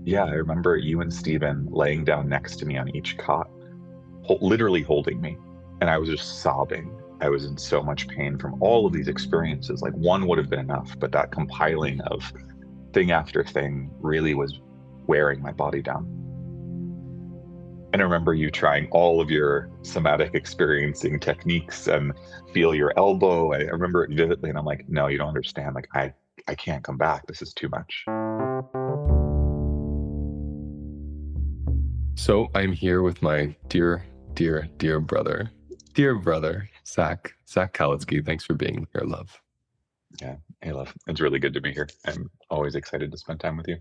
Yeah, I remember you and Steven laying down next to me on each cot, literally holding me. And I was just sobbing. I was in so much pain from all of these experiences. Like one would have been enough, but that compiling of thing after thing really was wearing my body down. And I remember you trying all of your somatic experiencing techniques and feel your elbow. I remember it vividly, and I'm like, no, you don't understand. Like, I can't come back. This is too much. So I'm here with my dear, dear brother, Zach Kalatsky. Thanks for being here, love. Yeah. Hey, love. It's really good to be here. I'm always excited to spend time with you.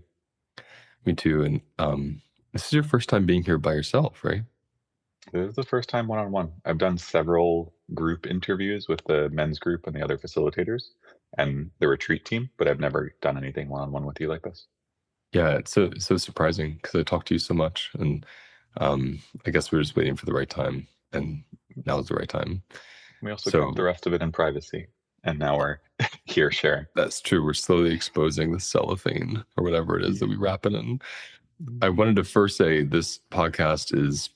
Me too. And this is your first time being here by yourself, right? This is the first time one-on-one. I've done several group interviews with the men's group and the other facilitators and the retreat team, but I've never done anything one-on-one with you like this. Yeah, it's so surprising because I talk to you so much, and I guess we're just waiting for the right time, and now is the right time. We also So kept the rest of it in privacy, and now we're here sharing. that's true. We're slowly exposing the cellophane or whatever it is that we wrap it in. I wanted to first say this podcast is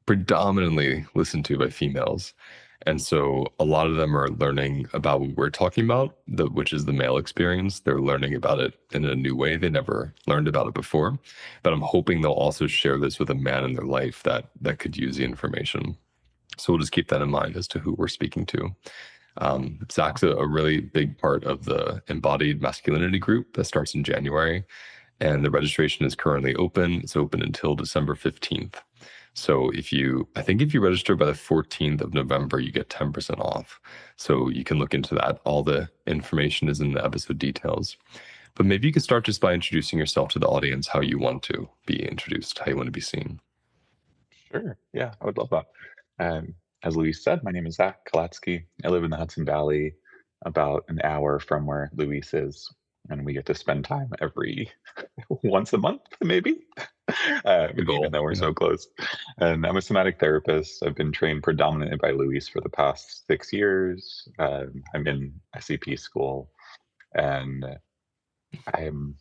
predominantly listened to by females. And so a lot of them are learning about what we're talking about, which is the male experience. They're learning about it in a new way. They never learned about it before. But I'm hoping they'll also share this with a man in their life that could use the information. So we'll just keep that in mind as to who we're speaking to. Zach's a really big part of the Embodied Masculinity group that starts in January. And the registration is currently open. It's open until December 15th. So I think if you register by the 14th of November, you get 10% off. So you can look into that. All the information is in the episode details. But maybe you could start just by introducing yourself to the audience, how you want to be introduced, how you want to be seen. Sure. Yeah, I would love that. As Luis said, my name is Zach Kalatsky. I live in the Hudson Valley, about an hour from where Luis is, and we get to spend time every once a month, maybe, even though we're so close. And I'm a somatic therapist. I've been trained predominantly by Luis for the past 6 years. I'm in SCP school, and I'm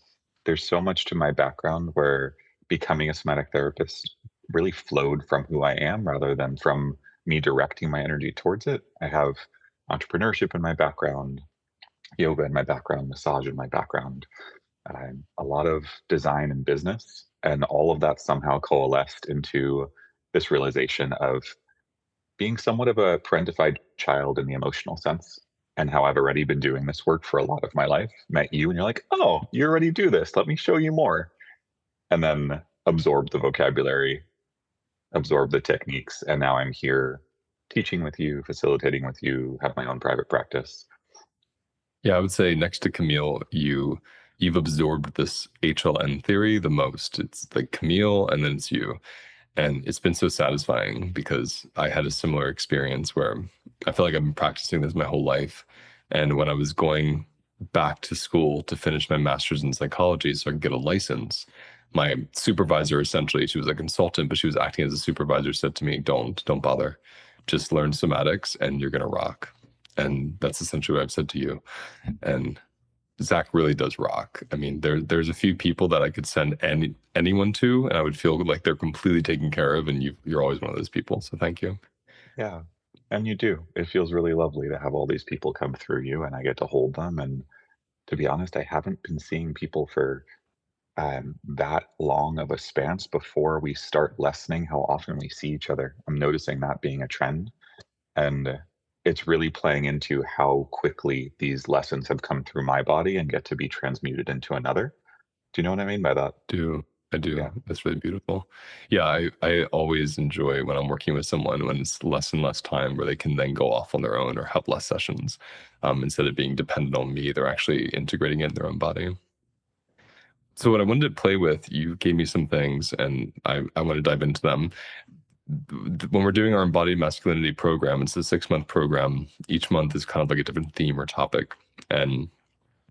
there's so much to my background where becoming a somatic therapist really flowed from who I am rather than from me directing my energy towards it. I have entrepreneurship in my background, yoga in my background, massage in my background, a lot of design and business. And all of that somehow coalesced into this realization of being somewhat of a parentified child in the emotional sense. And how I've already been doing this work for a lot of my life. Met you, and you're like, oh, you already do this. Let me show you more. And then absorb the vocabulary, absorb the techniques. And now I'm here teaching with you, facilitating with you, have my own private practice. Yeah, I would say next to Camille, you've absorbed this HLN theory the most. It's like Camille and then it's you. And it's been so satisfying because I had a similar experience where I feel like I've been practicing this my whole life. And when I was going back to school to finish my master's in psychology so I could get a license, my supervisor, essentially, she was a consultant, but she was acting as a supervisor, said to me, don't bother. Just learn somatics and you're going to rock. And that's essentially what I've said to you. And Zach really does rock. I mean, there's a few people that I could send anyone to, and I would feel like they're completely taken care of, and you're always one of those people. So thank you. Yeah, and you do. It feels really lovely to have all these people come through you, and I get to hold them. And to be honest, I haven't been seeing people for that long of a span before we start lessening how often we see each other. I'm noticing that being a trend. And it's really playing into how quickly these lessons have come through my body and get to be transmuted into another. Do you know what I mean by that? I do. Yeah. That's really beautiful. Yeah, I always enjoy when I'm working with someone when it's less and less time where they can then go off on their own or have less sessions. Instead of being dependent on me, they're actually integrating it in their own body. So what I wanted to play with, you gave me some things and I want to dive into them. When we're doing our Embodied Masculinity program, it's a 6-month program. Each month is kind of like a different theme or topic. And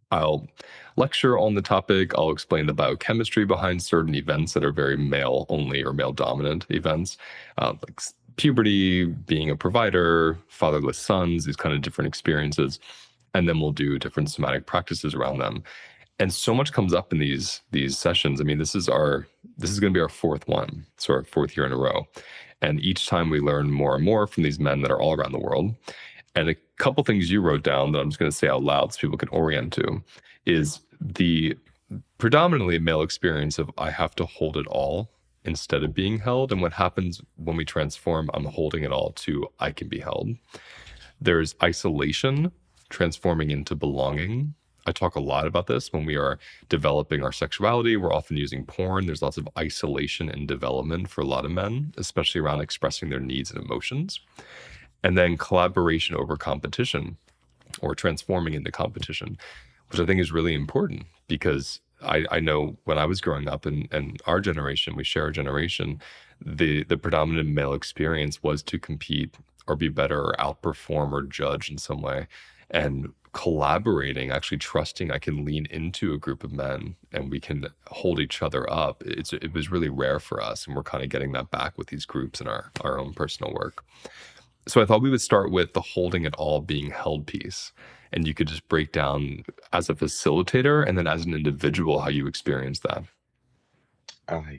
I'll lecture on the topic. I'll explain the biochemistry behind certain events that are very male only or male dominant events, like puberty, being a provider, fatherless sons, these kind of different experiences. And then we'll do different somatic practices around them. And so much comes up in these sessions. I mean, this is going to be our fourth one, so our fourth year in a row. And each time we learn more and more from these men that are all around the world. And a couple things you wrote down that I'm just going to say out loud so people can orient to is the predominantly male experience of I have to hold it all instead of being held. And what happens when we transform, I'm holding it all to I can be held. There's isolation transforming into belonging. I talk a lot about this when we are developing our sexuality. We're often using porn. There's lots of isolation and development for a lot of men, especially around expressing their needs and emotions. And then collaboration over competition, or transforming into competition, which I think is really important because I know when I was growing up and our generation, we share a generation, the predominant male experience was to compete or be better or outperform or judge in some way. And collaborating, actually trusting I can lean into a group of men and we can hold each other up. It was really rare for us. And we're kind of getting that back with these groups in our own personal work. So I thought we would start with the holding it all being held piece. And you could just break down as a facilitator and then as an individual how you experience that.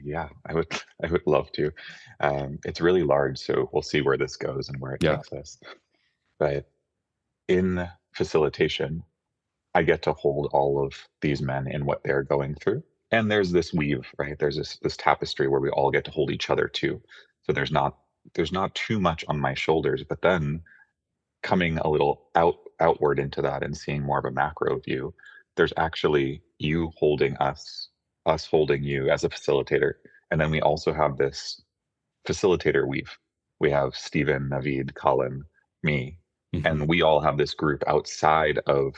Yeah, I would I would love to. It's really large, so we'll see where this goes and where it Yeah. takes us. But in facilitation, I get to hold all of these men in what they're going through. And there's this weave, right? There's this tapestry where we all get to hold each other too. So there's not too much on my shoulders, but then coming a little outward into that and seeing more of a macro view, there's actually you holding us holding you as a facilitator. And then we also have this facilitator weave. We have Stephen, Navid, Colin, me, Mhm. and we all have this group outside of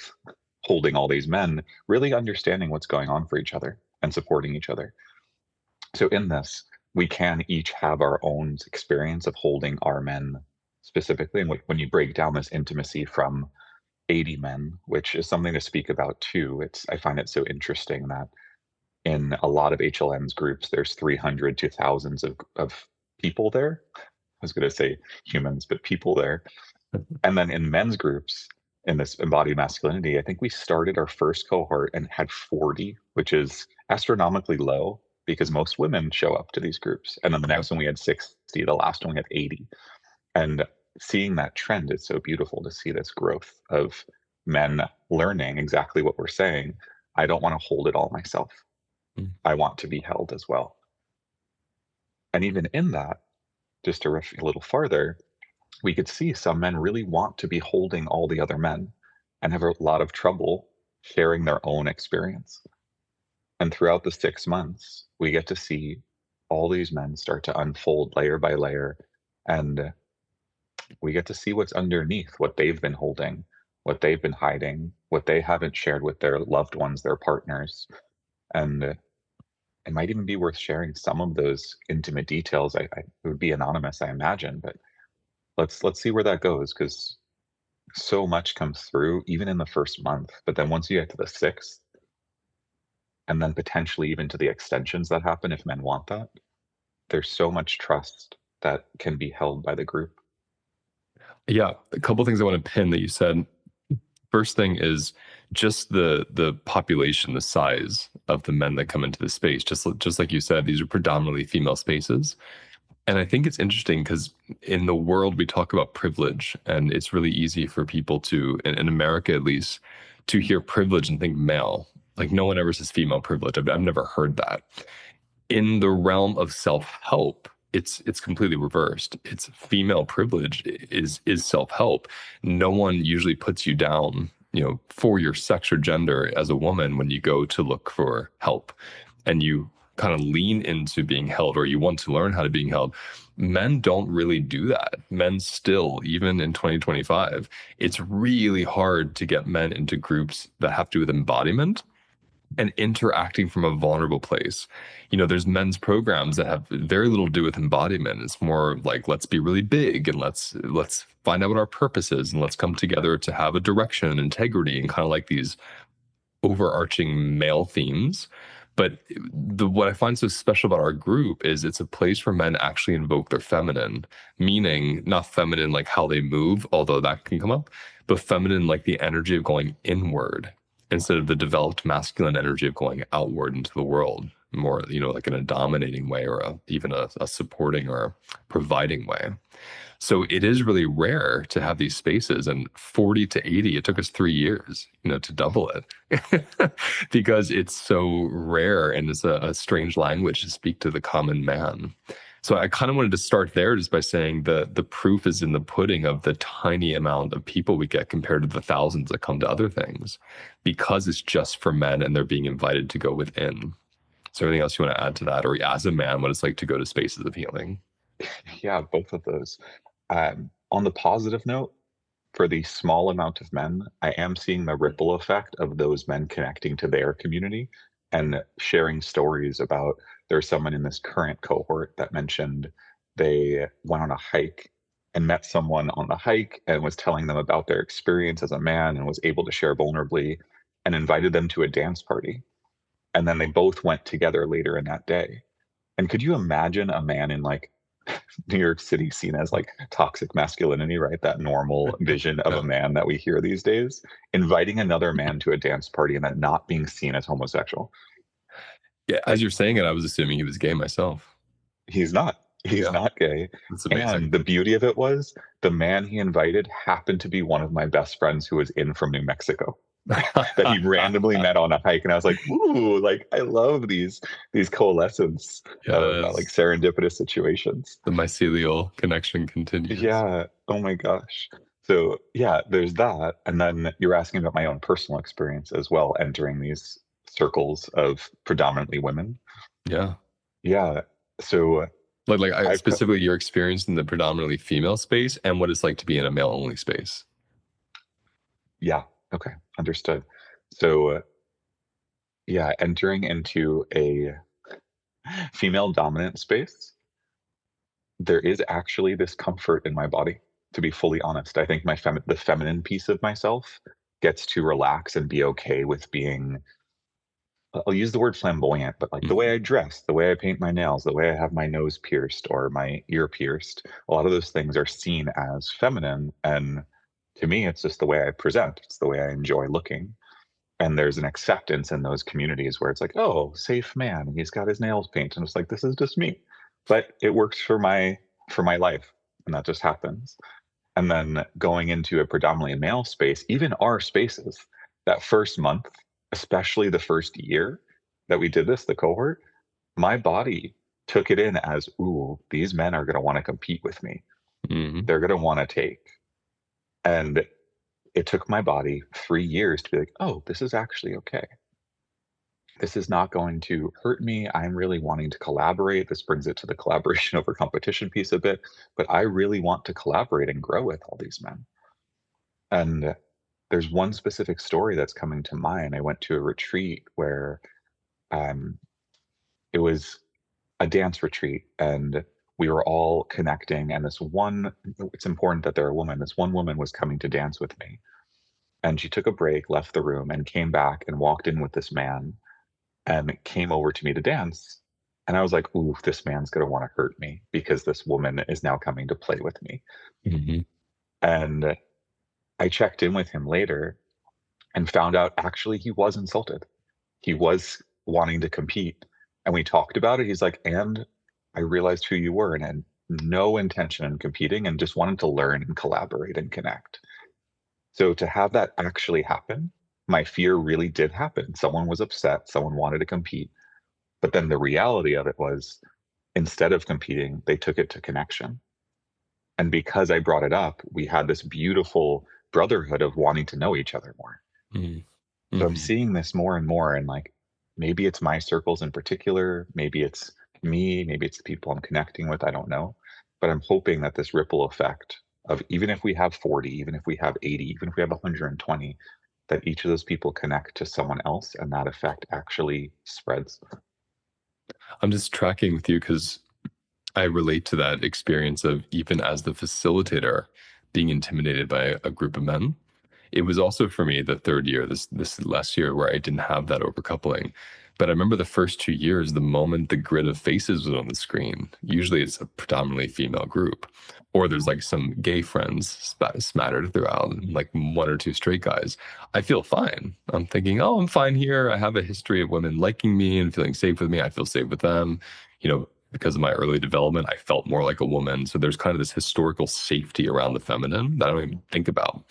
holding all these men, really understanding what's going on for each other and supporting each other. So in this, we can each have our own experience of holding our men specifically. And when you break down this intimacy from 80 men, which is something to speak about too, I find it so interesting that in a lot of HLN's groups, there's 300 to thousands of people there. I was going to say humans, but people there. And then in men's groups, in this embodied masculinity, I think we started our first cohort and had 40, which is astronomically low because most women show up to these groups. And then the Yep. next one we had 60, the last one we had 80. And seeing that trend is so beautiful to see this growth of men learning exactly what we're saying. I don't want to hold it all myself. Mm. I want to be held as well. And even in that, just to riff a little farther, we could see some men really want to be holding all the other men and have a lot of trouble sharing their own experience. And throughout the 6 months, we get to see all these men start to unfold layer by layer. And we get to see what's underneath what they've been holding, what they've been hiding, what they haven't shared with their loved ones, their partners. And it might even be worth sharing some of those intimate details. It would be anonymous, I imagine, but let's see where that goes because so much comes through even in the first month. But then once you get to the sixth, and then potentially even to the extensions that happen if men want that, there's so much trust that can be held by the group. Yeah. A couple things I want to pin that you said. First thing is just the population, the size of the men that come into the space. Just like you said, these are predominantly female spaces. And I think it's interesting because in the world we talk about privilege, and it's really easy for people to, in America at least, to hear privilege and think male. Like no one ever says female privilege. I've never heard that. In the realm of self-help, it's completely reversed. It's female privilege is self-help. No one usually puts you down, for your sex or gender as a woman when you go to look for help and you kind of lean into being held or you want to learn how to being held. Men don't really do that. Men still, even in 2025, it's really hard to get men into groups that have to do with embodiment and interacting from a vulnerable place. There's men's programs that have very little to do with embodiment. It's more like let's be really big and let's find out what our purpose is and let's come together to have a direction and integrity and kind of like these overarching male themes. But what I find so special about our group is it's a place where men actually invoke their feminine, meaning not feminine like how they move, although that can come up, but feminine like the energy of going inward instead of the developed masculine energy of going outward into the world, more, like in a dominating way or even a supporting or providing way. So it is really rare to have these spaces. And 40 to 80, it took us 3 years, to double it because it's so rare and it's a strange language to speak to the common man. So I kind of wanted to start there just by saying the proof is in the pudding of the tiny amount of people we get compared to the thousands that come to other things, because it's just for men and they're being invited to go within. So anything else you want to add to that, or as a man, what it's like to go to spaces of healing? Yeah, both of those. On the positive note, for the small amount of men, I am seeing the ripple effect of those men connecting to their community and sharing stories about. There's someone in this current cohort that mentioned they went on a hike and met someone on the hike and was telling them about their experience as a man and was able to share vulnerably and invited them to a dance party. And then they both went together later in that day. And could you imagine a man in like New York City seen as like toxic masculinity, right? That normal vision of a Yeah. man that we hear these days, inviting another man to a dance party and then not being seen as homosexual. Yeah, as Like you're saying it, I was assuming he was gay myself. he's not. He's Yeah, not gay. that's And amazing. the beauty of it was the man he invited happened to be one of my best friends who was in from New Mexico that he randomly met on a hike. And I was like, ooh, like I love these coalescence of like Yes, serendipitous situations. the mycelial connection continues. Yeah. Oh my gosh. So yeah, there's that. And then you're asking about my own personal experience as well, entering these circles of predominantly women. Yeah. Yeah. So Like I I've, specifically your experience in the predominantly female space and what it's like to be in a male only space. yeah. Okay. Understood. So yeah, entering into a female dominant space, there is actually this comfort in my body, to be fully honest. I think the feminine piece of myself gets to relax and be okay with being. I'll use the word flamboyant, but like the way Mhm. I dress, the way I paint my nails, the way I have my nose pierced or my ear pierced, a lot of those things are seen as feminine. And to me, it's just the way I present, it's the way I enjoy looking. And there's an acceptance in those communities where it's like, oh, safe man, he's got his nails painted. And it's like, this is just me. But it works for my life. And that just happens. And then going into a predominantly male space, even our spaces, that first month, especially the first year that we did this, the cohort, my body took it in as, ooh, these men are going to want to compete with me. Mhm. They're going to want to take. And it took my body 3 years to be like, oh, this is actually okay. This is not going to hurt me. I'm really wanting to collaborate. This brings it to the collaboration over competition piece a bit, but I really want to collaborate and grow with all these men. And there's one specific story that's coming to mind. I went to a retreat where um, it was a dance retreat, and we were all connecting. And it's important that they're a woman. This one woman was coming to dance with me, and she took a break, left the room, and came back and walked in with this man and came over to me to dance. And I was like, ooh, this man's going to want to hurt me because this woman is now coming to play with me. Mhm. And I checked in with him later and found out actually he was insulted. He was wanting to compete. And we talked about it. He's like, and I realized who you were and had no intention in competing and just wanted to learn and collaborate and connect. So to have that actually happen, my fear really did happen. Someone was upset, someone wanted to compete. But then the reality of it was instead of competing, they took it to connection. And because I brought it up, we had this beautiful brotherhood of wanting to know each other more. Mhm. So I'm Mhm. seeing this more and more, and like maybe it's my circles in particular, maybe it's me, maybe it's the people I'm connecting with, I don't know. But I'm hoping that this ripple effect of even if we have 40, even if we have 80, even if we have 120, that each of those people connect to someone else and that effect actually spreads. I'm just tracking with you because I relate to that experience of even as the facilitator being intimidated by a group of men. It was also for me the third year, this last year, where I didn't have that overcoupling. But I remember the first 2 years, the moment the grid of faces was on the screen, usually it's a predominantly female group, or there's like some gay friends smattered throughout, like one or two straight guys. I feel fine. I'm thinking, oh, I'm fine here. I have a history of women liking me and feeling safe with me. I feel safe with them. Because of my early development, I felt more like a woman. So there's kind of this historical safety around the feminine that I don't even think about.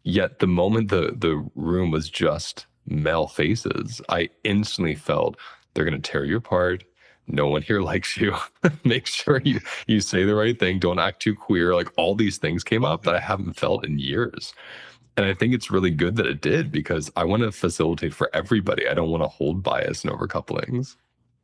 Yet the moment the room was just male faces, I instantly felt they're going to tear you apart. No one here likes you. Make sure you say the right thing. Don't act too queer. Like all these things came up that I haven't felt in years. And I think it's really good that it did because I want to facilitate for everybody. I don't want to hold bias and overcouplings.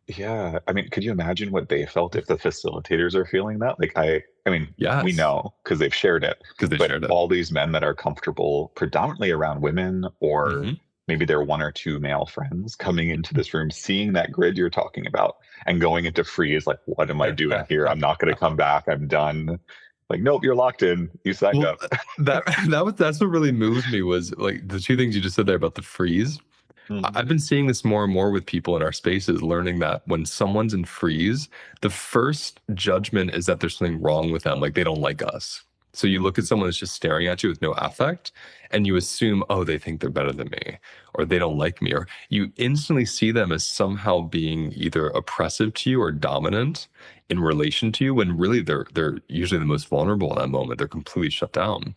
Yeah, I mean, could you imagine what they felt if the facilitators are feeling that? Like, I mean, we Yes, know because they've shared it, because they but shared it. all these men that are comfortable predominantly around women, or Hmm. maybe they're one or two male friends coming into this room, seeing that grid you're talking about and going into freeze, like, what am I doing here? I'm not going to come back. I'm done. Like, nope, you're locked in. You signed Well, up. that's what really moves me was like the two things you just said there about the freeze. Mhm. I've been seeing this more and more with people in our spaces, learning that when someone's in freeze, the first judgment is that there's something wrong with them, like they don't like us. So you look at Mhm. someone that's just staring at you with no affect, and you assume, oh, they think they're better than me, or they don't like me, or you instantly see them as somehow being either oppressive to you or dominant in relation to you, when really they're usually the most vulnerable in that moment. They're completely shut down.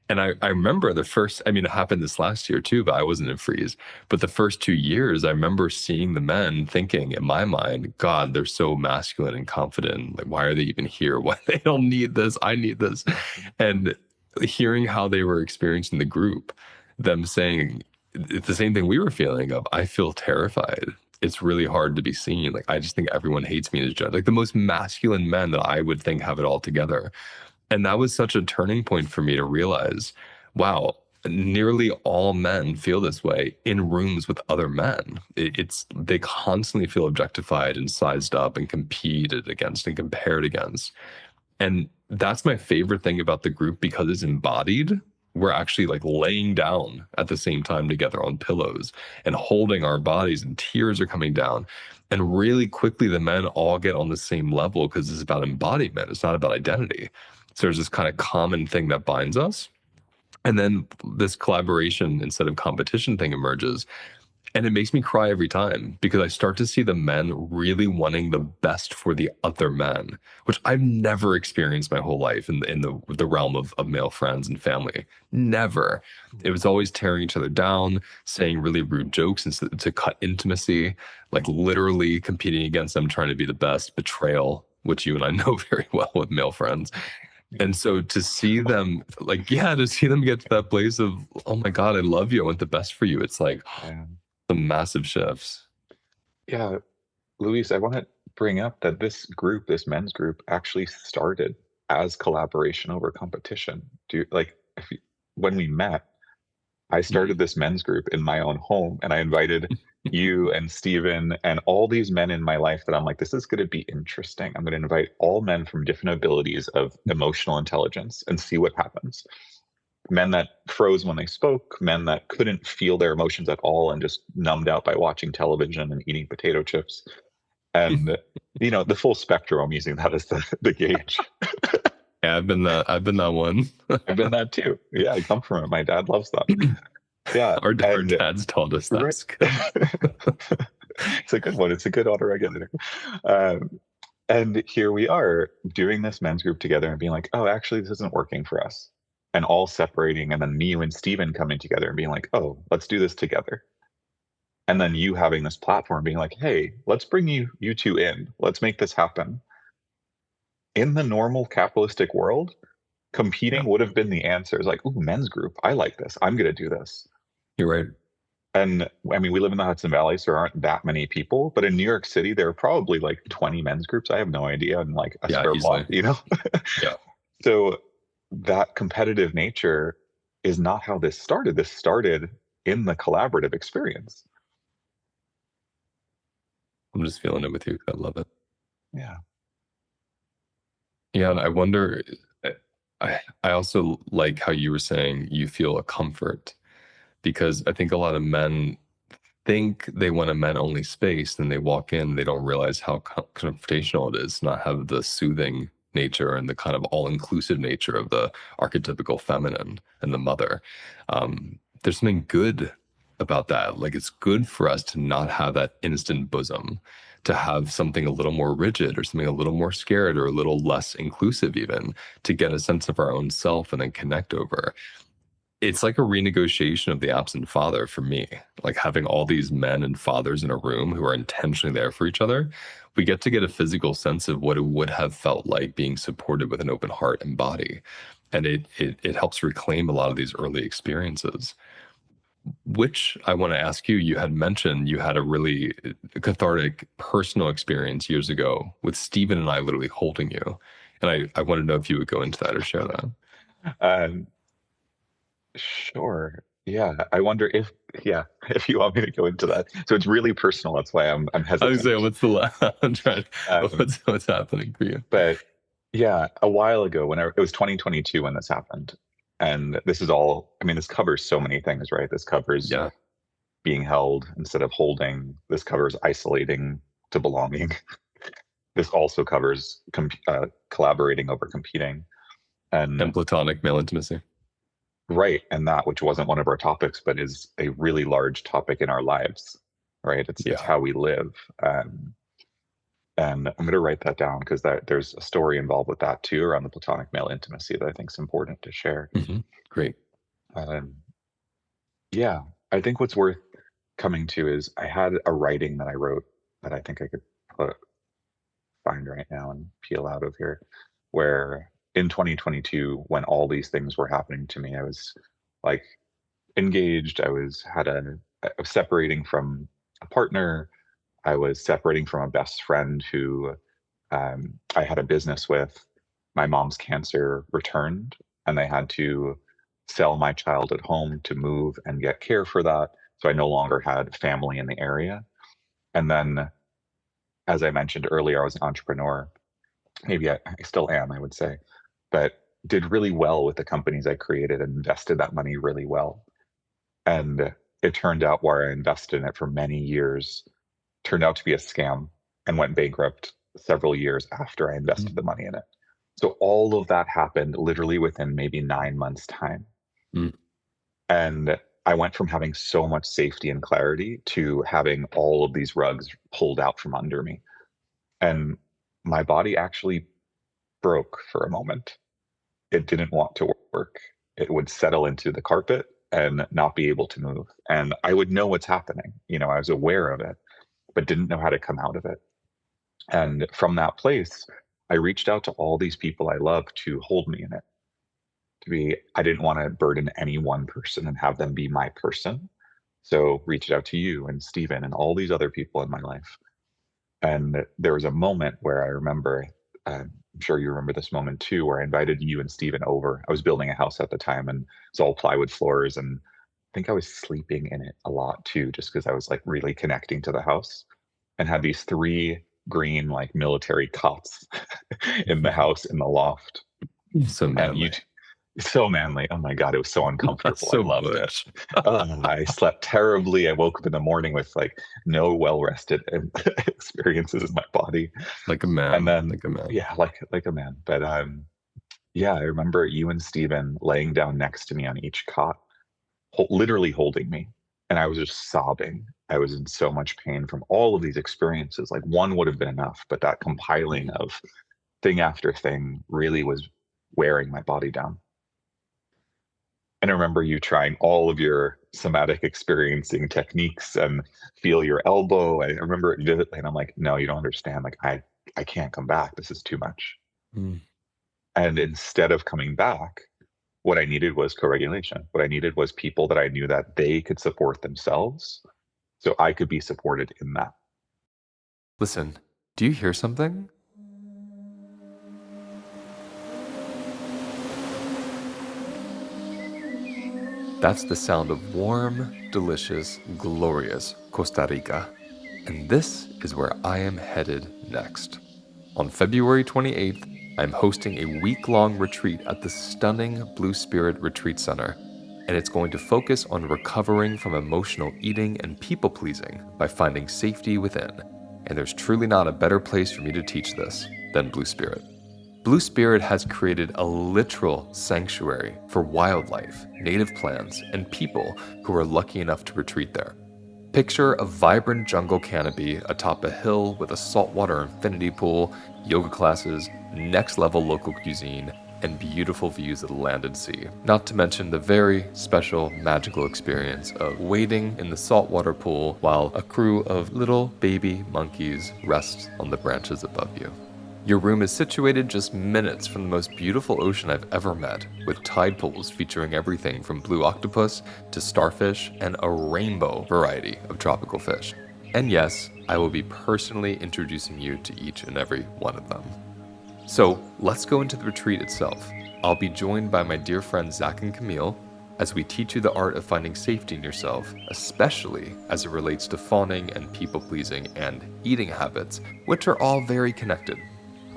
And I remember the first, I mean, it happened this last year too, but I wasn't in freeze. But the first 2 years, I remember seeing the men thinking in my mind, God, they're so masculine and confident. Like, why are they even here? Why they don't need this? I need this. Mhm. And hearing how they were experiencing the group, them saying it's the same thing we were feeling of, I feel terrified. It's really hard to be seen. Like, I just think everyone hates me and is judged. Like the most masculine men that I would think have it all together. And that was such a turning point for me to realize, wow, nearly all men feel this way in rooms with other men. It's they constantly feel objectified and sized up and competed against and compared against. And that's my favorite thing about the group because it's embodied. We're actually like laying down at the same time together on pillows and holding our bodies, and tears are coming down. And really quickly, the men all get on the same level because it's about embodiment. It's not about identity. So there's this kind of common thing that binds us. And then this collaboration instead of competition thing emerges. And it makes me cry every time because I start to see the men really wanting the best for the other men, which I've never experienced my whole life in the realm of male friends and family. Never. It was always tearing each other down, saying really rude jokes and to cut intimacy, like literally competing against them, trying to be the best, betrayal, which you and I know very well with male friends. Yeah. And so to see them like, yeah, to see them get to that place of, oh my God, I love you. I want the best for you. It's like Yeah. some massive shifts. Yeah. Luis, I want to bring up that this group, this men's group, actually started as collaboration over competition. Do you, like if you, when we met, I started Mhm. this men's group in my own home, and I invited you and Steven and all these men in my life that I'm like, this is going to be interesting. I'm going to invite all men from different abilities of emotional intelligence and see what happens. Men that froze when they spoke, men that couldn't feel their emotions at all and just numbed out by watching television and eating potato chips, and the full spectrum. I'm using that as the gauge. Yeah, I've been that one. I've been that too. Yeah, I come from it. My dad loves that. Yeah, Our and dads taught us that right. skill. It's a good one. It's a good autoregulator. Um, and here we are doing this men's group together and being like, oh, actually, this isn't working for us. And all separating. And then me and Steven coming together and being like, oh, let's do this together. And then you having this platform being like, hey, let's bring you two in. Let's make this happen. In the normal capitalistic world, Yeah, competing would have been the answer. It's like, ooh, men's group. I like this. I'm going to do this. you're right. And I mean, we live in the Hudson Valley, so there aren't that many people. But in New York City, there are probably like 20 men's groups. I have no idea, in like a Yeah, square block, easily. you know? Yeah, So that competitive nature is not how this started. This started in the collaborative experience. I'm just feeling it with you. I love it. Yeah. Yeah, and I wonder. I also like how you were saying you feel a comfort, because I think a lot of men think they want a men only space, then they walk in, they don't realize how confrontational it is to not have the soothing nature and the kind of all-inclusive nature of the archetypical feminine and the mother. There's something good about that. Like, it's good for us to not have that instant bosom, to have something a little more rigid or something a little more scared or a little less inclusive, even to get a sense of our own self and then connect over. It's like a renegotiation of the absent father for me. Like, having all these men and fathers in a room who are intentionally there for each other, we get a physical sense of what it would have felt like being supported with an open heart and body. And it helps reclaim a lot of these early experiences. Which I want to ask you, you had mentioned you had a really cathartic personal experience years ago with Stephen and I literally holding you. And I want to know if you would go into that or share that. Um, sure. Yeah. I wonder if, yeah, if you want me to go into that. So it's really personal. That's why I'm I was saying, hesitant. what's the I'm trying, Um, what's happening for you? but yeah, a while ago, it was 2022 when this happened. And this is all, I mean, this covers so many things, right? This covers Yeah, being held instead of holding. This covers isolating to belonging. This also covers collaborating over competing. and And platonic male intimacy. right, and that which wasn't one of our topics, but is a really large topic in our lives, right? It's Yeah. how we live. And I'm going to write that down because there's a story involved with that too around the platonic male intimacy that I think is important to share. Great. Um, yeah, I think what's worth coming to is I had a writing that I wrote that I think I could put, find right now and peel out of here, where in 2022, when all these things were happening to me, I was like engaged. I was separating from a partner. I was separating from a best friend who I had a business with. My mom's cancer returned, and I had to sell my child at home to move and get care for that. So I no longer had family in the area. And then, as I mentioned earlier, I was an entrepreneur. Maybe I still am, I would say, but did really well with the companies I created and invested that money really well. And it turned out where I invested in it for many years turned out to be a scam and went bankrupt several years after I invested the money in it. So all of that happened literally within maybe 9 months' time. Mm. And I went from having so much safety and clarity to having all of these rugs pulled out from under me. And my body actually broke for a moment. It didn't want to work. It would settle into the carpet and not be able to move. And I would know what's happening. You know, I was aware of it, but didn't know how to come out of it. And from that place, I reached out to all these people I love to hold me in it. I didn't want to burden any one person and have them be my person. So reached out to you and Stephen and all these other people in my life. And there was a moment where I remember, I'm sure you remember this moment too, where I invited you and Stephen over. I was building a house at the time and it's all plywood floors. And I think I was sleeping in it a lot too, just because I was like really connecting to the house and had these three green, like military cots in the house in the loft. So And manly. so manly. Oh my God, it was so uncomfortable. I So loved it. butch. I slept terribly. I woke up in the morning with like no well rested experiences in my body. Like a And man. then, Like a man. yeah, like a man. But yeah, I remember you and Steven laying down next to me on each cot, literally holding me. And I was just sobbing. I was in so much pain from all of these experiences. Like one would have been enough, but that compiling of thing after thing really was wearing my body down. And I remember you trying all of your somatic experiencing techniques and feel your elbow. I remember it vividly, and I'm like, no, you don't understand. Like I can't come back. This is too much. Mm. And instead of coming back, what I needed was co-regulation. What I needed was people that I knew that they could support themselves so I could be supported in that. Listen, do you hear something? That's the sound of warm, delicious, glorious Costa Rica. And this is where I am headed next. On February 28th, I'm hosting a week-long retreat at the stunning Blue Spirit Retreat Center, and it's going to focus on recovering from emotional eating and people-pleasing by finding safety within. And there's truly not a better place for me to teach this than Blue Spirit. Blue Spirit has created a literal sanctuary for wildlife, native plants, and people who are lucky enough to retreat there. Picture a vibrant jungle canopy atop a hill with a saltwater infinity pool, yoga classes, next-level local cuisine, and beautiful views of the land and sea. Not to mention the very special, magical experience of wading in the saltwater pool while a crew of little baby monkeys rests on the branches above you. Your room is situated just minutes from the most beautiful ocean I've ever met, with tide pools featuring everything from blue octopus to starfish and a rainbow variety of tropical fish. And yes, I will be personally introducing you to each and every one of them. So let's go into the retreat itself. I'll be joined by my dear friends Zach and Camille as we teach you the art of finding safety in yourself, especially as it relates to fawning and people-pleasing and eating habits, which are all very connected.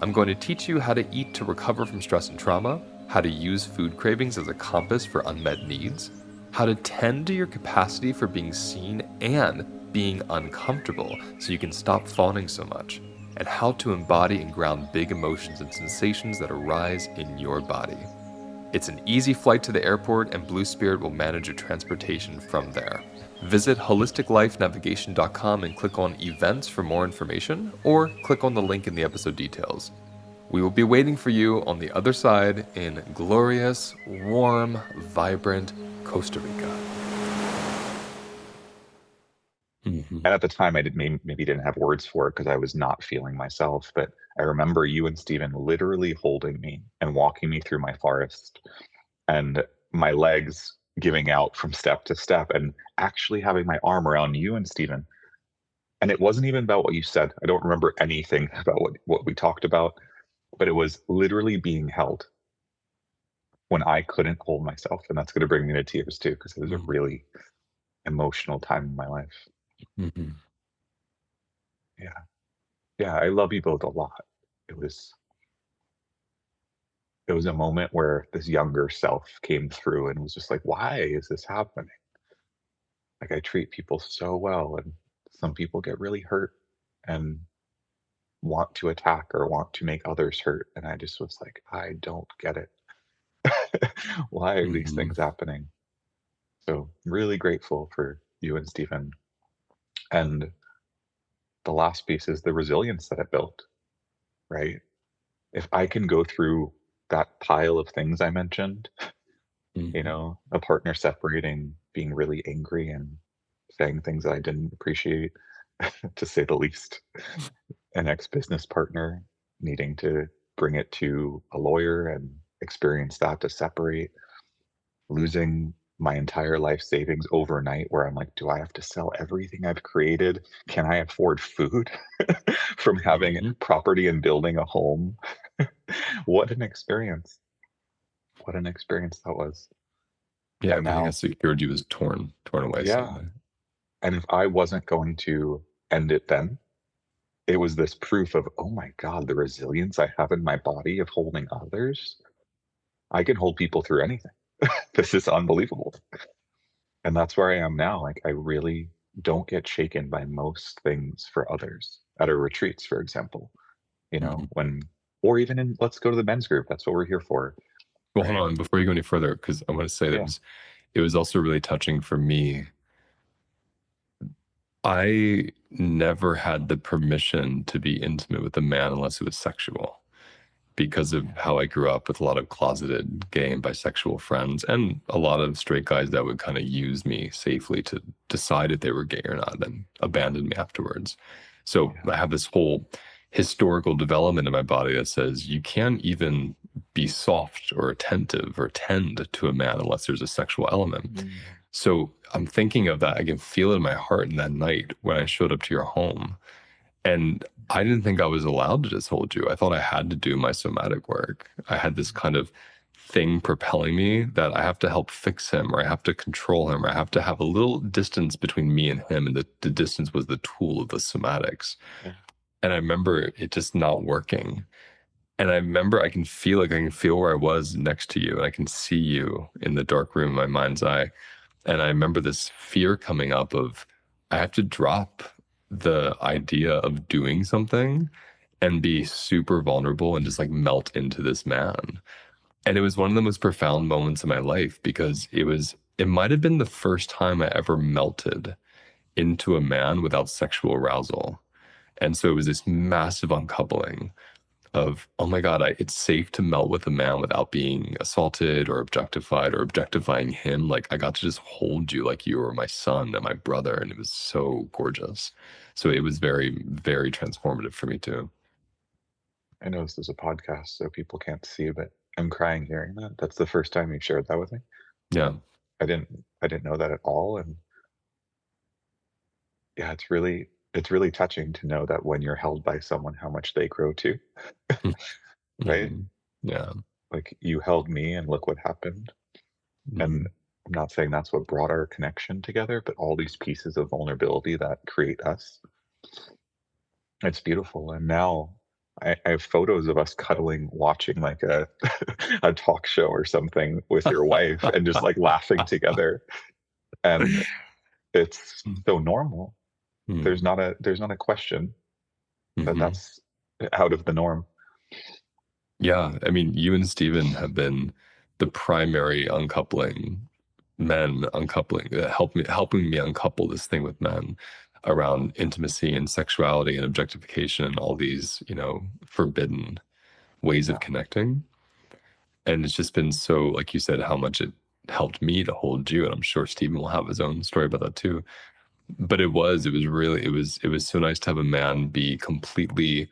I'm going to teach you how to eat to recover from stress and trauma, how to use food cravings as a compass for unmet needs, how to tend to your capacity for being seen and being uncomfortable so you can stop fawning so much, and how to embody and ground big emotions and sensations that arise in your body. It's an easy flight to the airport, and Blue Spirit will manage your transportation from there. Visit holisticlifenavigation.com and click on Events for more information, or click on the link in the episode details. We will be waiting for you on the other side in glorious, warm, vibrant Costa Rica. And at the time, I did maybe didn't have words for it because I was not feeling myself. But I remember you and Stephen literally holding me and walking me through my forest, and my legs giving out from step to step, and actually having my arm around you and Stephen. And it wasn't even about what you said. I don't remember anything about what we talked about, but it was literally being held when I couldn't hold myself. And that's going to bring me to tears too, because it was a really emotional time in my life. Mm-hmm. Yeah. Yeah. I love you both a lot. It was it was a moment where this younger self came through and was just like, why is this happening? Like, I treat people so well, and some people get really hurt and want to attack or want to make others hurt. And I just was like, I don't get it. Why are these Mm-hmm. things happening? So I'm really grateful for you and Stephen. And the last piece is the resilience that it built, right? If I can go through that pile of things I mentioned, Mm-hmm. a partner separating, being really angry and saying things that I didn't appreciate, to say the least, an ex-business partner needing to bring it to a lawyer and experience that to separate, losing my entire life savings overnight where I'm like, do I have to sell everything I've created? Can I afford food from having Mm-hmm. property and building a home? What an experience. What an experience that was. Yeah, And everything I now, secured you was torn away yeah. suddenly. And if I wasn't going to end it then, it was this proof of, oh my God, the resilience I have in my body of holding others. I can hold people through anything. This is unbelievable. And that's where I am now. Like, I really don't get shaken by most things for others at our retreats, for example, Mm-hmm. when, or even in, let's go to the men's group. That's what we're here for. Well, hold Right. on before you go any further, because I want to say that Yeah. it was also really touching for me. I never had the permission to be intimate with a man unless it was sexual, because of Yeah. how I grew up with a lot of closeted gay and bisexual friends and a lot of straight guys that would kind of use me safely to decide if they were gay or not and abandon me afterwards. So Yeah. I have this whole historical development in my body that says you can't even be soft or attentive or tend to a man unless there's a sexual element. Mm. So I'm thinking of that. I can feel it in my heart in that night when I showed up to your home. And I didn't think I was allowed to just hold you. I thought I had to do my somatic work. I had this kind of thing propelling me that I have to help fix him, or I have to control him, or I have to have a little distance between me and him. And the distance was the tool of the somatics. Yeah. And I remember it just not working. And I remember I can feel where I was next to you, and I can see you in the dark room in my mind's eye. And I remember this fear coming up of I have to drop the idea of doing something and be super vulnerable and just like melt into this man. And it was one of the most profound moments in my life because it might have been the first time I ever melted into a man without sexual arousal. And so it was this massive uncoupling of, oh my God, it's safe to melt with a man without being assaulted or objectified or objectifying him. Like I got to just hold you like you were my son and my brother. And it was so gorgeous. So it was very, very transformative for me too. I know this is a podcast, so people can't see, but I'm crying hearing that. That's the first time you shared that with me. Yeah. I didn't know that at all. And yeah, it's really touching to know that when you're held by someone, how much they grow too, right? Hmm. Yeah. Like you held me and look what happened. And Hmm. I'm not saying that's what brought our connection together, but all these pieces of vulnerability that create us, it's beautiful. And now I have photos of us cuddling, watching like a a talk show or something with your wife and just like laughing together. And it's so normal. There's not a question that Hmm. that's out of the norm. Yeah, I mean, you and Steven have been the primary uncoupling, helping me uncouple this thing with men around intimacy and sexuality and objectification and all these, forbidden ways of Yeah. connecting. And it's just been so, like you said, how much it helped me to hold you. And I'm sure Steven will have his own story about that too. But it was so nice to have a man be completely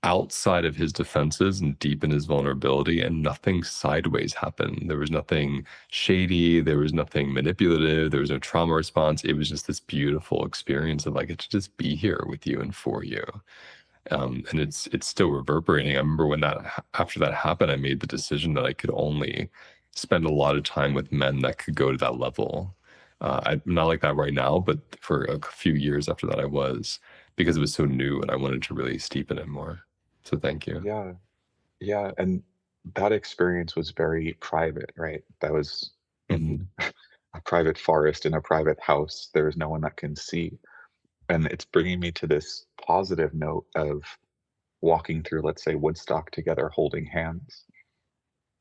outside of his defenses and deep in his vulnerability, and nothing sideways happened. There was nothing shady, there was nothing manipulative, there was no trauma response. It was just this beautiful experience of I get to just be here with you and for you. And it's still reverberating. I remember when after that happened, I made the decision that I could only spend a lot of time with men that could go to that level. I'm not like that right now, but for a few years after that, I was, because it was so new and I wanted to really steep in it more. So thank you. Yeah. Yeah. And that experience was very private, right? That was in Hmm. a private forest in a private house. There was no one that can see. And it's bringing me to this positive note of walking through, let's say, Woodstock together, holding hands,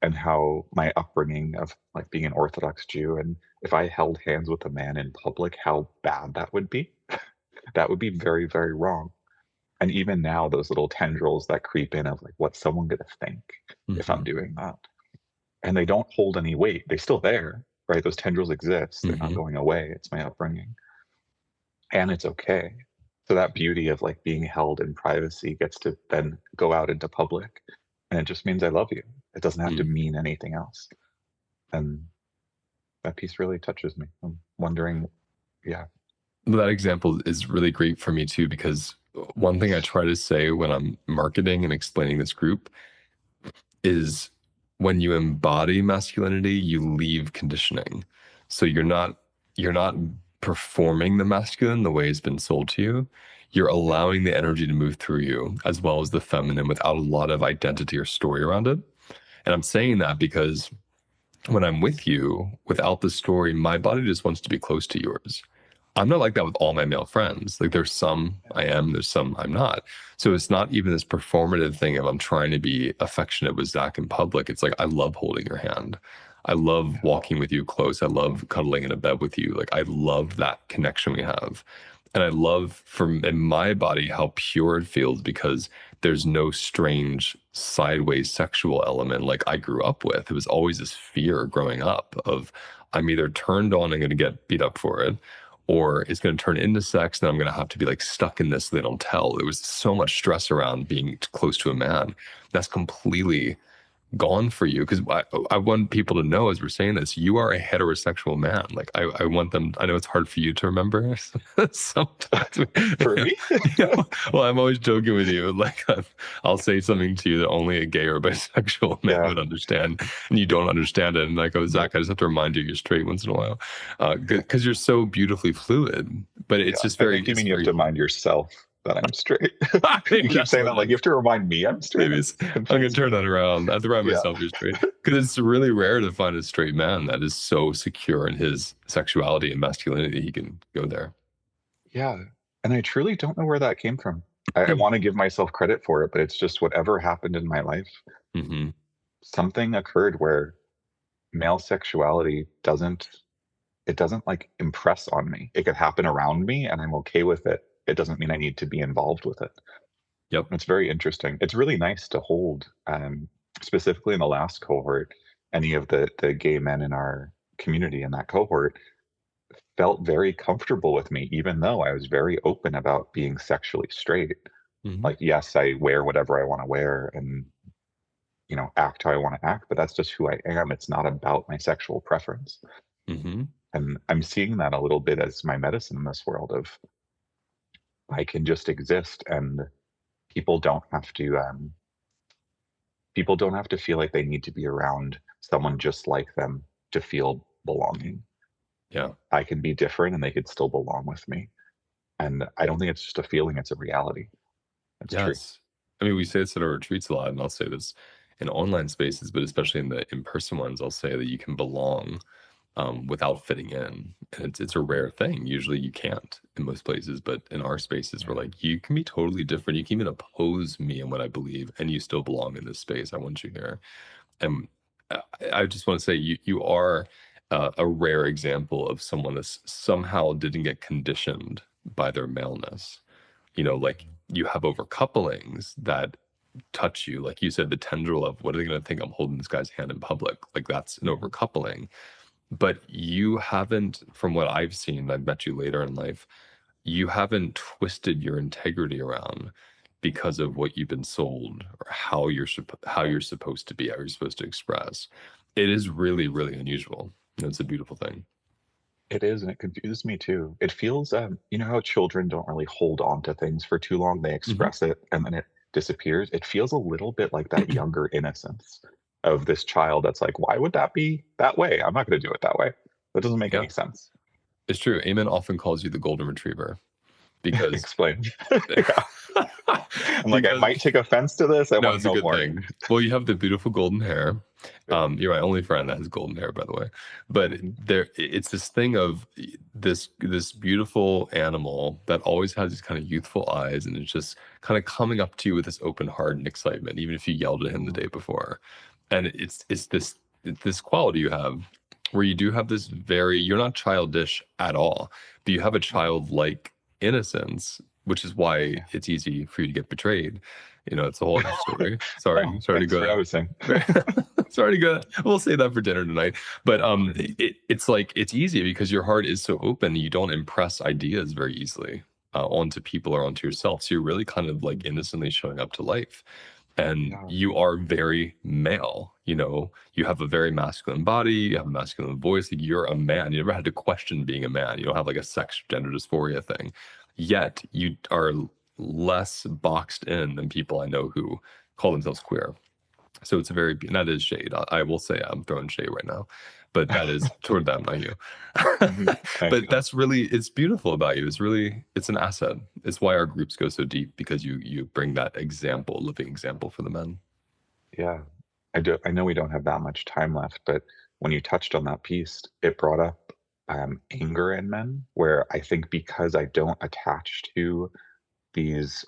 and how my upbringing of like being an Orthodox Jew, and if I held hands with a man in public, how bad that would be. That would be very, very wrong. And even now, those little tendrils that creep in of like, what's someone going to think if I'm Hmm. doing that? And they don't hold any weight. They're still there, right? Those tendrils exist. They're not Hmm. going away. It's my upbringing. And it's okay. So that beauty of like being held in privacy gets to then go out into public. And it just means I love you. It doesn't have to Mm. mean anything else. And that piece really touches me. I'm wondering, yeah, That example is really great for me too, because one thing I try to say when I'm marketing and explaining this group is when you embody masculinity, you leave conditioning. So you're not performing the masculine the way it's been sold to you. You're yeah, allowing the energy to move through you as well as the feminine without a lot of identity or story around it. And I'm saying that because when I'm with you, without the story, my body just wants to be close to yours. I'm not like that with all my male friends. Like there's some yeah, I am, there's some I'm not. So it's not even this performative thing of I'm trying to be affectionate with Zach in public. It's like I love holding your hand. I love yeah, walking with you close. I love cuddling in a bed with you. Like I love that connection we have. And I love from in my body how pure it feels because there's no strange sideways sexual element like I grew up with. It was always this fear growing up of I'm either turned on and going to get beat up for it, or it's going to turn into sex, then I'm going to have to be like stuck in this so they don't tell. There was so much stress around being close to a man. That's completely gone for you because I want people to know as we're saying this, you are a heterosexual man. Like I want them, I know it's hard for you to remember sometimes. for me, Well, I'm always joking with you. Like I'll say something to you that only a gay or bisexual man yeah, would understand, and you don't understand it. And like, oh, no, Zach, I just have to remind you you're straight once in a while, yeah, because you're so beautifully fluid. But it's yeah. just I very, think you it's mean you have very to mind yourself. that I'm straight. You Maybe keep that's saying what that it like you is. have to remind me I'm straight. Maybe I'm it's, I'm gonna confused. turn that around. I have to remind Yeah. myself you're straight because it's really rare to find a straight man that is so secure in his sexuality and masculinity he can go there. Yeah. And I truly don't know where that came from. I want to give myself credit for it, but it's just whatever happened in my life. Mm-hmm. Something occurred where male sexuality doesn't like impress on me. It could happen around me and I'm okay with it. It doesn't mean I need to be involved with it. Yep. It's very interesting. It's really nice to hold, specifically in the last cohort, any of the gay men in our community in that cohort felt very comfortable with me, even though I was very open about being sexually straight. Mm-hmm. Like, yes, I wear whatever I want to wear and, act how I want to act, but that's just who I am. It's not about my sexual preference. Mm-hmm. And I'm seeing that a little bit as my medicine in this world of I can just exist and people don't have to people don't have to feel like they need to be around someone just like them to feel belonging. Yeah. I can be different and they could still belong with me. And I don't think it's just a feeling, it's a reality. It's true. Yes. I mean, we say this at our retreats a lot, and I'll say this in online spaces, but especially in the in-person ones, I'll say that you can belong without fitting in. And it's a rare thing. Usually you can't in most places, but in our spaces, we're Yeah. like, you can be totally different. You can even oppose me in what I believe, and you still belong in this space. I want you here. And I just want to say you are a rare example of someone that somehow didn't get conditioned by their maleness. Like you have overcouplings that touch you. Like you said, the tendril of what are they going to think I'm holding this guy's hand in public? Like that's an Mhm. overcoupling. But you haven't, from what I've seen, I've met you later in life, you haven't twisted your integrity around because of what you've been sold or how you're supposed to be, how you're supposed to express. It is really, really unusual. It's a beautiful thing. It is, and it confuses me too. It feels, how children don't really hold on to things for too long. They Hmm. express it and then it disappears. It feels a little bit like that younger innocence of this child that's like, why would that be that way? I'm not going to do it that way. That doesn't make Yeah, any sense. it's true. Eamon often calls you the golden retriever because Explain. Yeah. I'm like, I because might take offense to this. I no, want to it's a know good more. thing. Well, you have the beautiful golden hair. Yeah. You're my only friend that has golden hair, by the way. But Mhm. it's this thing of this beautiful animal that always has these kind of youthful eyes, and it's just kind of coming up to you with this open heart and excitement, even if you yelled at him the Mhm. day before. And it's this quality you have where you do have this you're not childish at all, but you have a Mhm. childlike innocence, which is why Yeah. it's easy for you to get betrayed. It's a whole other story. Sorry, Oh, sorry to thanks go for there. noticing. Sorry to go. We'll say that for dinner tonight. But Mhm. it's like it's easy because your heart is so open. You don't impress ideas very easily onto people or onto yourself. So you're really kind of like innocently showing up to life, and Yeah. you are very male. You have a very masculine body. You have a masculine voice. Like, you're a man. You never had to question being a man. You don't have like a sex gender dysphoria thing. Yet you are less boxed in than people I know who call themselves queer. So it's a very, and that is shade. I will say I'm throwing shade right now, but that is toward them, not you. I But feel that's really, it's beautiful about you. It's an asset. It's why our groups go so deep because you bring that example, living example for the men. Yeah. I know we don't have that much time left, but when you touched on that piece, it brought up anger in men, where I think because I don't attach to these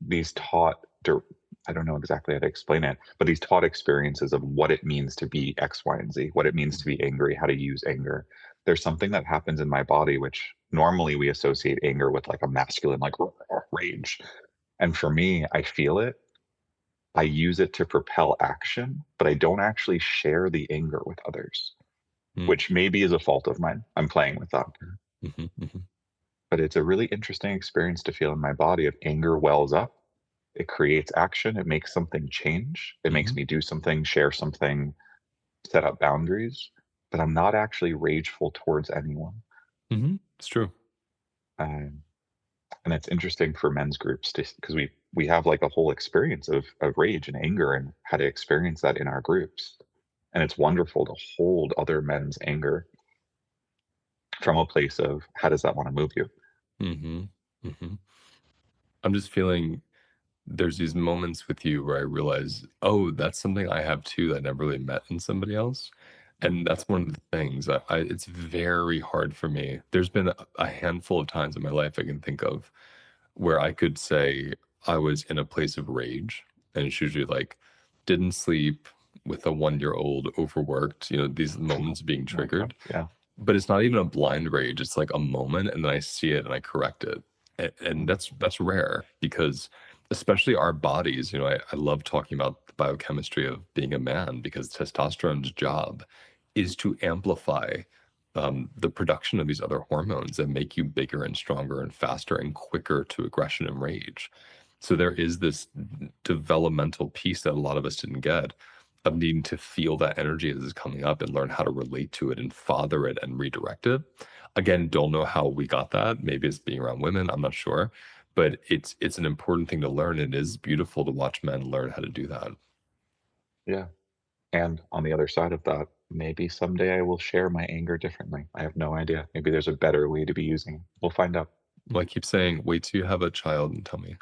these taught I don't know exactly how to explain it, but these taught experiences of what it means to be X, Y, and Z, what it means to be angry, how to use anger. There's something that happens in my body, which normally we associate anger with like a masculine, like rage. And for me, I feel it. I use it to propel action, but I don't actually share the anger with others, Mm. which maybe is a fault of mine. I'm playing with that. Mhm, mhm. But it's a really interesting experience to feel in my body of anger wells up. It creates action. It makes something change. It makes Mhm, me do something, share something, set up boundaries. But I'm not actually rageful towards anyone. mhm. It's true. Um, and it's interesting for men's groups because we have like a whole experience of rage and anger and how to experience that in our groups. And it's wonderful to hold other men's anger from a place of how does that want to move you? Mhm, Mhm. I'm just feeling there's these moments with you where I realize, oh, that's something I have too that I never really met in somebody else. And that's one of the things it's very hard for me. There's been a handful of times in my life I can think of where I could say I was in a place of rage. And it's usually like, didn't sleep with a 1 year old, overworked, these moments being Oh my God. triggered. Yeah. But it's not even a blind rage, it's like a moment, and then I see it and I correct it. And Mm, that's rare because especially our bodies, I love talking about the biochemistry of being a man because testosterone's job is to amplify the production of these other hormones that make you bigger and stronger and faster and quicker to aggression and rage. So there is this developmental piece that a lot of us didn't get of needing to feel that energy as it's coming up and learn how to relate to it and father it and redirect it. Again, don't know how we got that. Maybe it's being around women. I'm not sure, but it's an important thing to learn. It is beautiful to watch men learn how to do that. yeah. And on the other side of that, maybe someday I will share my anger differently. I have no idea. Maybe there's a better way to be using it. We'll find out. Well, I keep saying, wait till you have a child and tell me.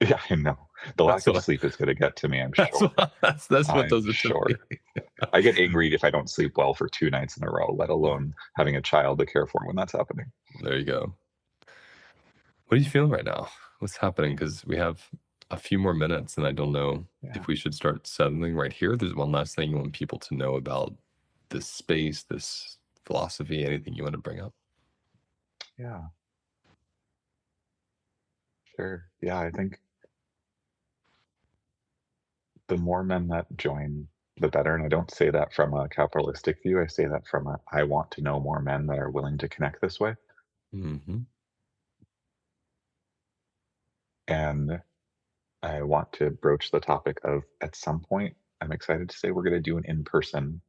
Yeah, I know. The That's lack of what. sleep is going to get to me, I'm That's sure. what. That's what I'm does it to me. sure. I get angry if I don't sleep well for 2 nights in a row, let Yeah. alone having a child to care for when that's happening. There you go. What are you feeling right now? What's happening? Because we have a few more minutes, and I don't know Yeah. if we should start settling right here. There's one last thing you want people to know about this space, this philosophy, anything you want to bring up? Yeah, sure. Yeah, I think the more men that join, the better. And I don't say that from a capitalistic view. I say that from a I want to know more men that are willing to connect this way. Hmm. And I want to broach the topic of at some point, I'm excited to say we're going to do an in person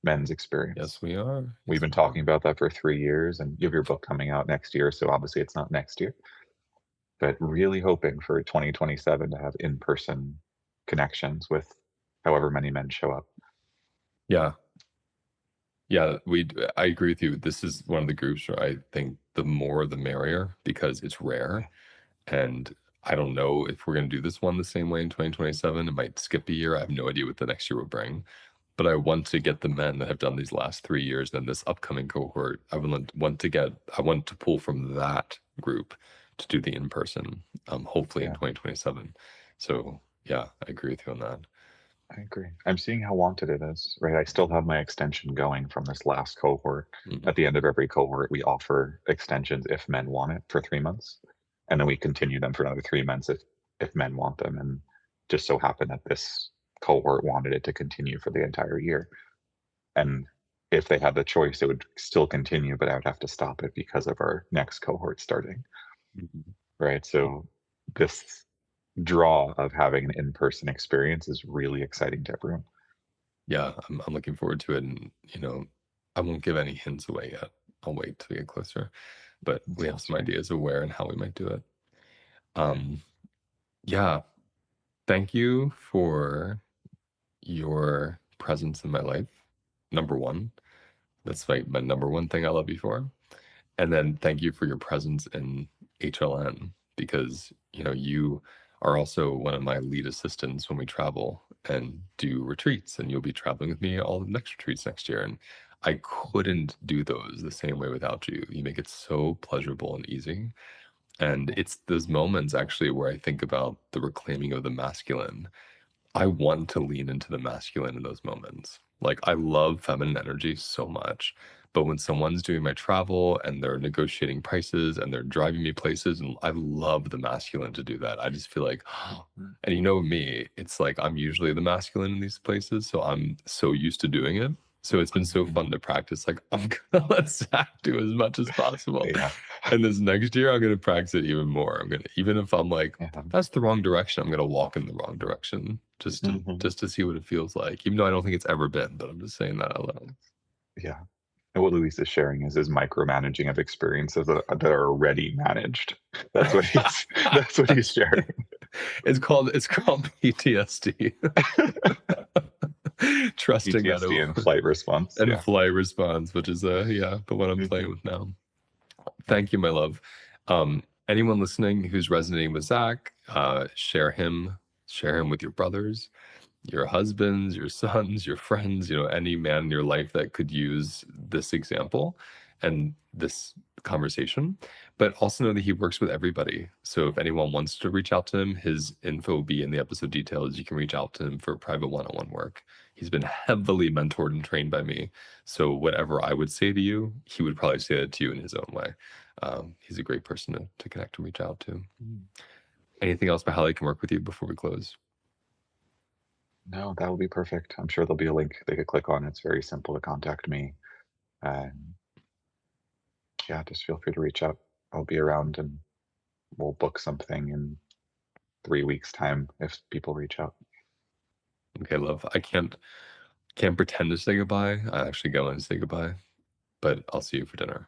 men's experience. Yes, we are. We've Yes, been we are. talking about that for 3 years, and you have your book coming out next year. So obviously it's not next year, but really hoping for 2027 to have in person connections with however many men show up. Yeah. Yeah, I agree with you. This is one of the groups where I think the more the merrier because it's rare. Yeah. And I don't know if we're going to do this one the same way in 2027. It might skip a year. I have no idea what the next year will bring. But I want to get the men that have done these last 3 years and this upcoming cohort. I want to pull from that group to do the in person, hopefully in Yeah. 2027. So yeah, I agree with you on that. I agree. I'm seeing how wanted it is, right? I still have my extension going from this last cohort. Mhm. At the end of every cohort, we offer extensions if men want it for 3 months. And then we continue them for another 3 months if men want them. And just so happened that this cohort wanted it to continue for the entire year. And if they had the choice, it would still continue, but I would have to stop it because of our next cohort starting. Mhm. Right. So this draw of having an in-person experience is really exciting to everyone. Yeah, I'm looking forward to it. And, I won't give any hints away yet. I'll wait till we get closer. But That we have sounds some fair. ideas of where and how we might do it. Yeah. Um, yeah, thank you for your presence in my life. Number one, that's like my number one thing I love you for. And then thank you for your presence in HLN because, you are also one of my lead assistants when we travel and do retreats. And you'll be traveling with me all the next retreats next year. And I couldn't do those the same way without you. You make it so pleasurable and easy. And Oh, it's those moments actually where I think about the reclaiming of the masculine. I want to lean into the masculine in those moments. Like I love feminine energy so much. But when someone's doing my travel and they're negotiating prices and they're driving me places, and I love the masculine to do that. I just feel like, and me, it's like I'm usually the masculine in these places. So I'm so used to doing it. So it's been so mhm. fun to practice. Like I'm gonna let Zach do as much as possible. Yeah. And this next year, I'm gonna practice it even more. Even if I'm like, Yeah. that's the wrong direction, I'm gonna walk in the wrong direction just to Mhm. just to see what it feels like. Even though I don't think it's ever been, but I'm just saying that out loud. Yeah. And what Luis is sharing is his micromanaging of experiences that are already managed. That's what he's that's what he's sharing. It's called PTSD. Trusting that PTSD and flight response. and Yeah. flight response, which is yeah, the one I'm playing Mhm. with now. Yeah. Thank you, my love. Um, Anyone listening who's resonating with Zach, share him with your brothers, your husbands, your sons, your friends, any man in your life that could use this example and this conversation. But also know that he works with everybody. So if anyone wants to reach out to him, his info will be in the episode details. You can reach out to him for private one-on-one work. He's been heavily mentored and trained by me. So whatever I would say to you, he would probably say that to you in his own way. He's a great person to connect and reach out to. Anything else about how they can work with you before we close? No, that will be perfect. I'm sure there'll be a link they could click on. It's very simple to contact me. Yeah, just feel free to reach out. I'll be around and we'll book something in 3 weeks' time if people reach out. Okay, love. I can't pretend to say goodbye. I actually go and say goodbye, but I'll see you for dinner.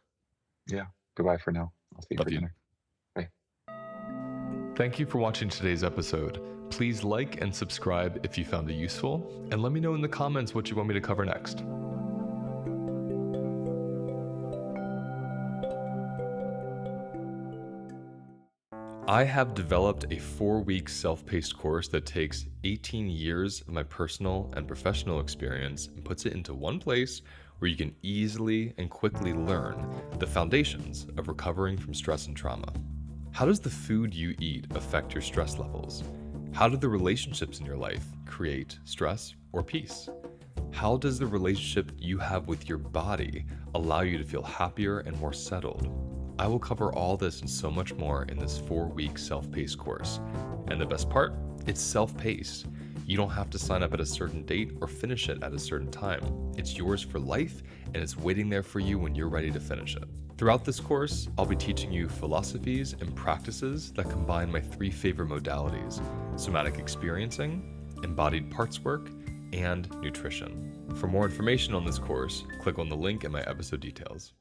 Yeah, goodbye for now. I'll see you Love for you. dinner. Bye. Thank you for watching today's episode. Please like and subscribe if you found it useful, and let me know in the comments what you want me to cover next. I have developed a 4-week self-paced course that takes 18 years of my personal and professional experience and puts it into one place where you can easily and quickly learn the foundations of recovering from stress and trauma. How does the food you eat affect your stress levels? How do the relationships in your life create stress or peace? How does the relationship you have with your body allow you to feel happier and more settled? I will cover all this and so much more in this 4-week self-paced course. And the best part, it's self-paced. You don't have to sign up at a certain date or finish it at a certain time. It's yours for life, and it's waiting there for you when you're ready to finish it. Throughout this course, I'll be teaching you philosophies and practices that combine my 3 favorite modalities: somatic experiencing, embodied parts work, and nutrition. For more information on this course, click on the link in my episode details.